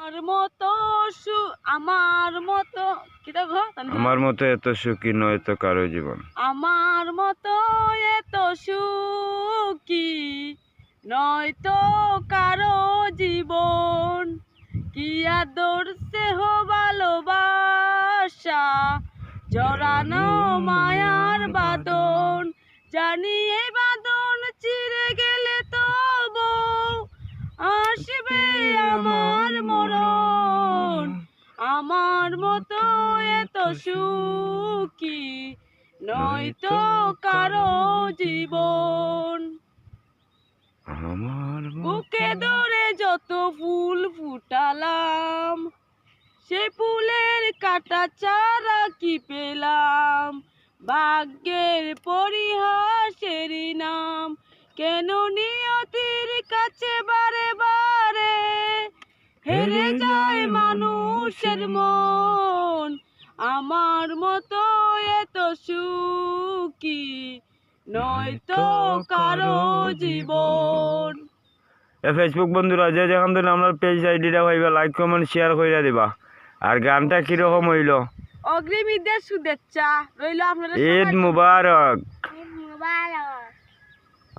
আমার মতো এত সুখী নয় তো কারো জীবন। আমার মতো এত সুখী নয় তো কারো জীবন। কি আদর স্নেহ ভালোবাসা জড়ানো মায়ার বাঁধন। জানি এই বাঁধন চিরে গেলে তবু আসবে আমার মরণ। আমার মতো এত সুখী নয়তো কারো জীবন। আমার বুকে ধরে যত ফুল ফুটালাম, সে ফুলের কাটা চারা কি পেলাম। ভাগ্যের পরিহাসেরই নাম, কেন নিয়তির কাছে বারে বারে হেরে যায় মানুষের মন। আমার মতো এত সুখী নয়তো কারো জীবন। ফেসবুক বন্ধুরা যে যেখান থেকে আমরা পেজ আইডিটা হইবা লাইক কমেন্ট শেয়ার কইরা দিবা। আর গানটা কিরকম হইল? অগ্রিম ঈদের শুভেচ্ছা রইল আপনাদের। ঈদ মুবারক। ঈদ মুবারক।